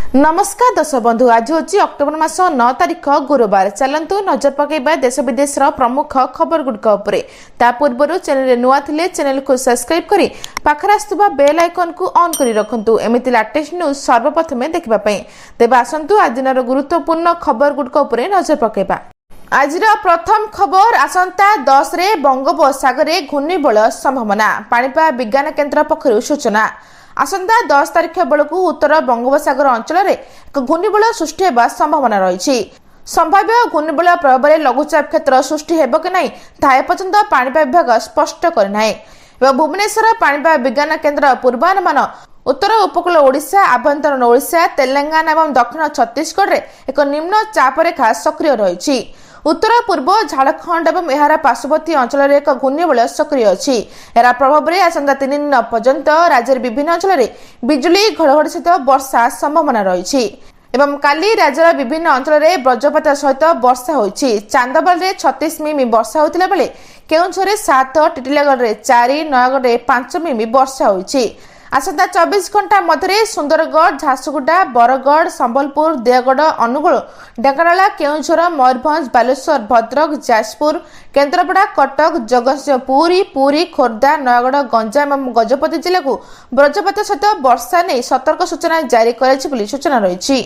नमस्कार दर्शक बंधु, आज हूँ अक्टोबर मास 9 तारिख गुरुवार। चलतु नजर पकईबा देश विदेश प्रमुख खबर गुड़िक। पूर्व चैनल नुआ थिले चैनल को सब्सक्राइब करी पाखरे आसुवा बेल आइकन को ऑन करी रखंतु। एमिति लेटेस्ट न्यूज सर्वप्रथमे देखिबा पई। तेबे आसंतु आज दिनर गुरुत्वपूर्ण खबर गुड़िक नजर पकईबा। आज प्रथम खबर, आसंता 10 रे बंगोपसागर घूर्णिबल संभावना। पाणीपाग विज्ञान केन्द्र पक्षरु सूचना। आसंता 10 तारिख बेलू उत्तर बंगोपसागर अंचल में एक घूर्णिबल सृष्टि होगा संभावना रही। संभाव्य घूर्णिबल प्रभाव में लघुचाप क्षेत्र सृष्टि होब कि नहीं ताहा एपर्यंत पाणीपाग विभाग स्पष्ट करना। भुवनेश्वर पाणीपाग विज्ञान केन्द्र पूर्वानुमान उत्तर उपकूल ओडिशा, आभ्यंतरण ओडिशा, तेलंगाना और दक्षिण छत्तीसगढ़ में एक निम्न चाप रेखा सक्रिय रही। उत्तर पूर्व झारखंड और यार पार्श्ववर्ती अंचल में एक घूर्णिबल सक्रिय अच्छी। यार प्रभाव में आसंता 3 दिन पर्यंत राज्य विभिन्न अंचल में बिजुली घड़घड़ी सहित वर्षा संभावना रही। एवं काली राज्यर विभिन्न अंचल में वज्रपात सहित वर्षा होइछि। चांदबाल में 36 मिमी वर्षा होता बेले केउंझर 7, टिटिलागढ़ में 4, नयागढ़ में 5 मिमी वर्षा होइछि। आसंता 24 घंटा मध्य सुंदरगढ़, झारसुगुड़ा, बरगढ़, संबलपुर, देवगढ़, अनुगुल, ढेंकानाल, केउंझर, मयूरभंज, बालेश्वर, भद्रक, जाजपुर, केन्द्रापड़ा, कटक, जगतसिंहपुर, पुरी, खोर्धा, नयागढ़, गंजाम और गजपति जिले को वज्रपात सहित वर्षा नहीं सतर्क सूचना जारी कर सूचना रही।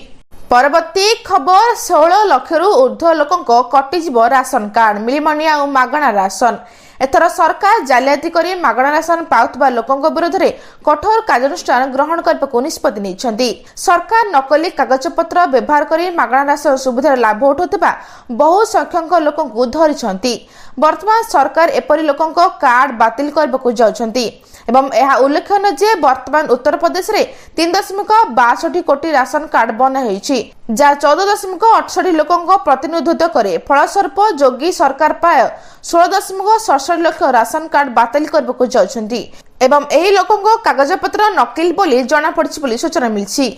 परवर्ती खबर, 16 लाख ऊर्ध्व लोकों कटिजिब राशन कार्ड, मिलमनी और मागणा राशन। एथर सरकार जालियाती करी मागणा राशन पाउथबा लोकों विरोध में कठोर कार्यानुष्ठान ग्रहण करने को निष्पत्ति नहीं। सरकार नकली कागजपत्र व्यवहार करी मागणा राशन सुविधार लाभ उठाउथिबा बहु संख्यक लोकों को धरिछंती। वर्तमान सरकार एपरी लोकों कार्ड बातिल करने को जाउछंती। एवं यह उल्लेखनीय जे वर्तमान उत्तर प्रदेश में 3.62 कोटी राशन कार्ड बना होइछि, जहाँ 14.68 लोकों प्रतिनिधित्व करे। फलस्वरूप योगी सरकार प्राय 16.67 लाख राशन कार्ड बातिल करने को जाउछंती एवं एही लोकों कागजपत्र नकली बोली जना पड़छि बोली सूचना मिलछि।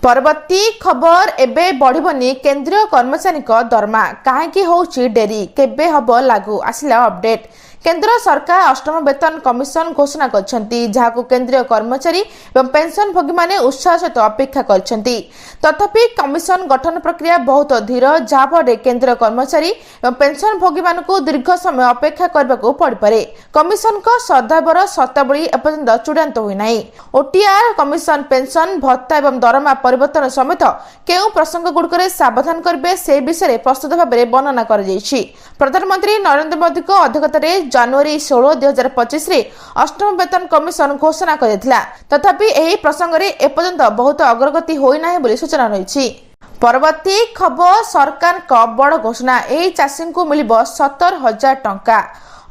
परवर्ती खबर, एबे बढ़िबनी केंद्रीय कर्मचारी दरमा, काहेकि होउछि डेरी, केबे हबो लागू, आसिला अपडेट। केंद्र सरकार 8म वेतन कमिशन घोषणा करछंती, जहाको केंद्रीय कर्मचारी एवं पेंशन भोगी माने उत्साह सहित अपेक्षा करछंती। तथापि कमिशन गठन प्रक्रिया बहुत धीर, जहाफଳରେ केंद्रीय कर्मचारी एवं पेंशन भोगी मानकु दीर्घ समय अपेक्षा करबाको पड़ी पारे। कमिशन को सदाबर शर्तावली एपर्यंत चूड़ांत होई नाही। ओटीआर, कमिशन, पेंशन भत्ता एवं दरमा परिवर्तन समेत केउ प्रसंग गुड़िक सावधान करबे से विषय प्रस्तुत भाव में वर्णना कर जायछि। प्रधानमंत्री नरेंद्र मोदी को अध्यक्षतार जनवरी 16, 2025 रे 8म वेतन कमिशन घोषणा करथिला। तथापि एही प्रसंग रे एपर्यंत बहुत अग्रगति होई नाही बोली सूचना रहिछि। परवर्ती खबर, सरकार का बड़ घोषणा, एही चाषी को मिलिबो 70,000 टंका।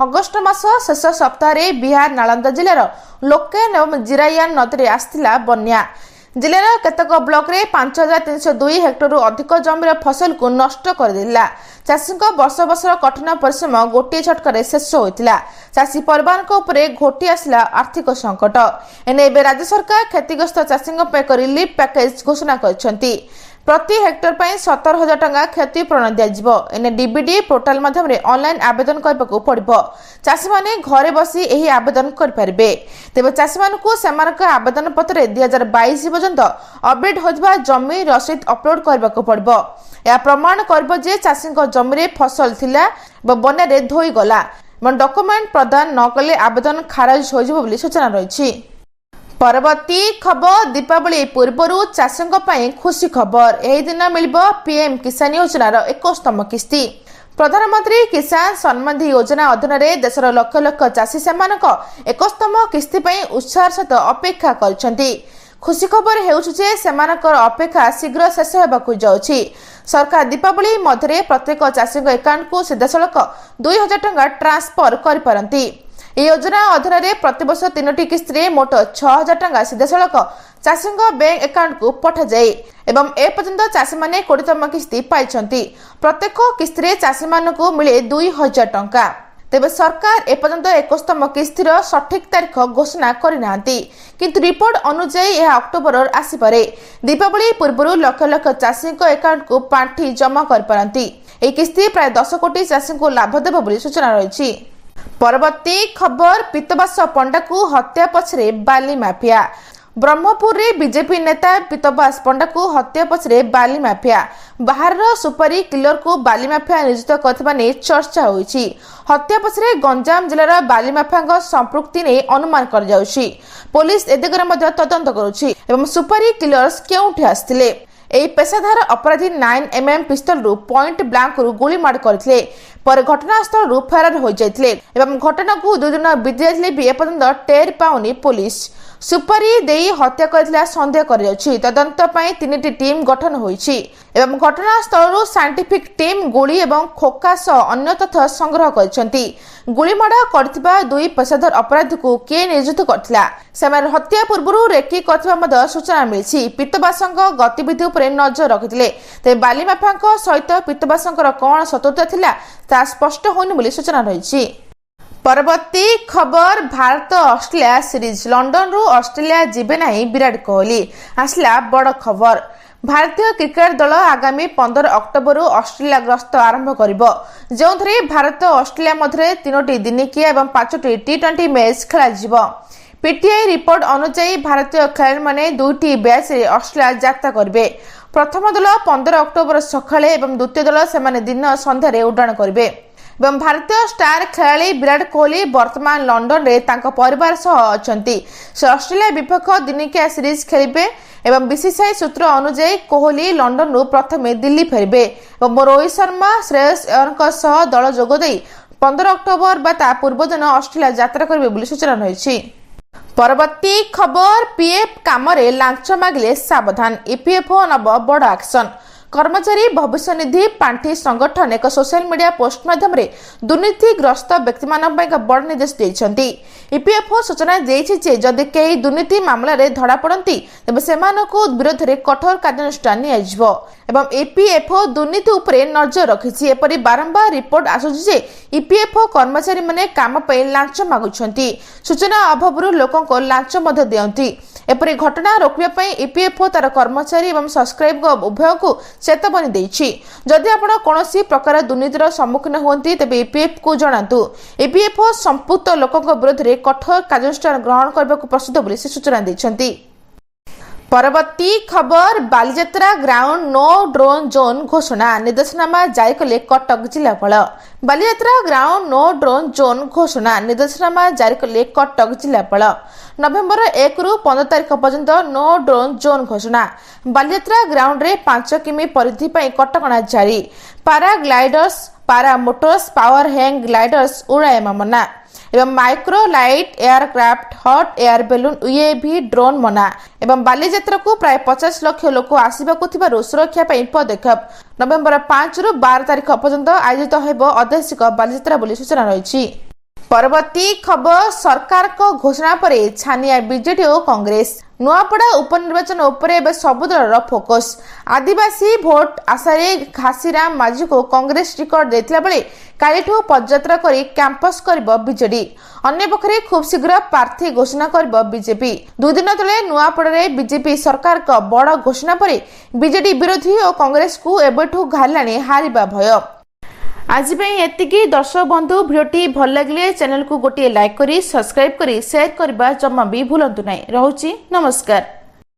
अगस्त मास शेष सप्ताह रे बिहार नालंदा जिलार लोकेन एवं जिरायान नदी रे आस्थिला बन्या। जिलार केतक ब्लॉक रे 5302 हेक्टर अधिक जमीर फसल को नष्ट कर देला। चाषी वर्ष वर्ष कठिन परिश्रम गोटे झटकार शेष होता। चाषी परिवार घोटी आसला आर्थिक संकट। एने राज्य सरकार क्षतिग्रस्त चाषी एक रिलीफ पैकेज घोषणा करछंती। प्रति हेक्टर पर 70,000 टंका क्षतिपूरण दिज्व। एने डीबीडी पोर्टाल माध्यम ऑनलाइन आवेदन करने पड़ो। चाषी मैंने घरे बसी यही आवेदन करें। तेज चाषी मानक आवेदन पत्र 2022 पर्यंत अपडेट होता जमी रसीद अपलोड करने पड़ो। यह प्रमाण कर चाषी जमी में फसल थिला बन्या धोई गला। डॉक्यूमेंट प्रदान न कले आवेदन खारज हो सूचना रही। परवर्ती खबर, दीपावली पूर्व चाषियों पर खुशी खबर, यही दिन मिल पीएम किसान योजनार 21तम किस्ती। प्रधानमंत्री किसान सम्मान निधि योजना अधीन देशर लक्ष लक्ष चाषी से 21तम किस्ती उत्साह सहित अपेक्षा करछंती। खुशी खबर हेउछि सेमानकर अपेक्षा शीघ्र शेष होबाकु जाउछि। सरकार दीपावली मध्य प्रत्येक चाषी अकाउंट को सीधासलख 2,000 टंका ट्रांसफर कर पारंती। यह योजना अधीन प्रतिवर्ष 3टी किस्ती मोट 6,000 टंका सीधासलख चाषी बैंक अकाउंट को पठा जाए एवं एपर्यंत चाषी मैंने 20तम किस्ती पाई। प्रत्येक किस्ती चाषी मानकु मिले 2,000 टंका। तेबे सरकार एपर्यंत 21तम किस्तीर सठिक तारीख घोषणा करना, किंतु रिपोर्ट अनुसार यह अक्टोबर आसीपे। दीपावली पूर्व लक्ष लक्ष चाषी अकाउंट को पांठी जमा कर पारंती। यह किस्ती प्राय 10 कोटी चाषी को लाभ देव बोली सूचना रही। परवर्ती खबर, पीतबास पंडा को हत्या पछरे बाली माफिया। ब्रह्मपुर रे बीजेपी नेता पीतबास पंडा को हत्या पछरे बाली माफिया बाहर सुपारी किलर को बाली माफिया नियोजित करथिबा ने चर्चा होईछि। हत्या पछरे गंजाम जिल्लार बाली माफिया संपृक्ति ने अनुमान कर जाउछि। पुलिस ए दिगरे मध्ये तदंत करूछि एवं सुपारी किलर्स केउठी आस्थिले। एई पेशाधार अपराधी 9mm पिस्तल रु पॉइंट ब्लैंक रु गोली मार करथिले पर घटनास्थल रु फरार हो जाइथिले एवं घटना को 2 दिन बीती जाइथिले भी एपर्यंत टेर पाउनी पुलिस। सुपारी देई हत्या करथिला संदेह कर जाउछि। तदंत पई 3टी टीम गठन होईछि एवं घटनास्थल रु साइंटिफिक टीम गोली एवं खोका सह अन्य तथ्य संग्रह करछंती। गोलीमाड़ करथिबा 2 पेशादार अपराधी को के नियोजित करथिला सेमान हत्या पूर्व रेकी करथिबा मध्ये सूचना मिलिछि। पीतबासंग गतिविधि उपरे नजर रखिथिले ते बाली माफियाଙ୍କ सहित पीतबासंकर कोन शत्रुता थिला ता स्पष्ट होनी बोली सूचना रहिछि। परवर्ती खबर भारत ऑस्ट्रेलिया सीरीज लंडन रु ऑस्ट्रेलिया जीवे नहीं विराट कोहली आसला बड़ खबर। भारतीय क्रिकेट दल आगामी 15 अक्टोबर ऑस्ट्रेलिया गस्त आरंभ करिबो जोंथरे भारत ऑस्ट्रेलिया मध्य 3टी दिनिकिया एवं 5टी टी20 मैच खेला जिवो। पीटीआई रिपोर्ट अनुसार भारतीय खेलाड़ी माने 2टी बैच रे ऑस्ट्रेलिया यात्रा करिवे। प्रथम दल 15 अक्टोबर सकाळे एवं द्वितीय दल सेमाने दिन संध्यारे उडाण करिवे एवं भारतीय स्टार खेलाड़ी विराट कोहली वर्तमान लंडन रे तांको परिवार सह अछंती। से ऑस्ट्रेलिया विपक्ष दिनिकिया सीरीज खेलिबे एवं बीसीसीआई सूत्र अनुसार कोहली लंडन रु प्रथमे दिल्ली फेरबे एवं रोहित शर्मा श्रेयस अय्यर सह दल जोग देई 15 अक्टोबर बा ता पूर्व दिन ऑस्ट्रेलिया यात्रा करिवे बोली सूचना रहिछि। परवर्ती खबर पीएफ काम रे लांच मागिले सावधान ईपीएफओ नब बड़ एक्शन। कर्मचारी भविष्य निधि पांठी संगठन एक सोशल मीडिया पोस्ट माध्यम रे दुर्नीतिग्रस्त व्यक्ति मानन पई बड़ निर्देश देइछंती। ईपीएफओ सूचना देइछि जे जदि केही दुर्नीति मामला रे धरा पड़ंती तबे सेमानकु विरोध रे कठोर कार्यानुष्ठान नियाजिवो एवं ईपीएफओ दुर्नीति उपरे नजर रखिछि। एपरि बारंबार रिपोर्ट आसुछि जे ईपीएफओ कर्मचारी माने काम पई लांच मागुछंती। सूचना अभावरु लोकंको लांच मध्ये देयंती। एपरि घटना रोकबा पई ईपीएफओ तार कर्मचारी एवं सब्सक्राइब उभय को चेतावनी देइछि। जदि आपण कोनोसी प्रकार दुर्नीतिर सम्मुखीन होंती तबे ईपीएफ को जणातु। ईपीएफओ संपुक्त लोकंक विरोध रे कठोर कार्यानुष्ठान ग्रहण करबाक प्रस्तुत बोली से सूचना दैछंती। परवर्ती खबर Balijatra ground no drone zone घोषणा निर्देशनामा जारी कले कटक जिलापाल। Balijatra ground no drone zone घोषणा निर्देशनामा जारी कले कटक जिलापाल। नवेम्बर 1 रु 15 तारिख पर्यंत नो ड्रोन जोन घोषणा। बालीजात्रा ग्राउंड रे 5 किमी परिधि पई कटकणा जारी। पाराग्लाइडर्स पारा मोटर्स पावर हैंग ग्लाइडर्स उड़ायमा मना एवं micro light aircraft hot air balloon UAV drone मना एवं बालीजात्रा को प्राय 50 लाख लोक आसिबाकु थिबारु सुरक्षा पई पदक्षेप। नवेम्बर 5 रु 12 तारिख पर्यंत आयोजित हेबो अधैसिक बालीजात्रा बोली सूचना रहिछि। परवर्ती खबर सरकार को घोषणा पर छानिया बीजेडी और कांग्रेस। नुआपड़ा उपनिर्वाचन उपरे एबे सब दलर फोकस। आदिवासी भोट आशारे घासीराम माझी को कांग्रेस टिकट देथिला बेले कालीठू पदयात्रा करी कैंपस करबो बीजेडी। अन्य पक्षरे खूब शीघ्र प्रार्थी घोषणा करबो बीजेपी। 2 दिन तले नुआपड़ा रे बीजेपी सरकार को बड़ घोषणा पर बीजेडी विरोधी और कांग्रेस को एबेठू घालाणी हारिबा भय। आज एतिकी दर्शक बंधु भिडियोटी भल लगे चैनल को गोटे लाइक करी सब्सक्राइब करी शेयर करबा जम्मा भी भूलंतु नहीं। रहुछि नमस्कार।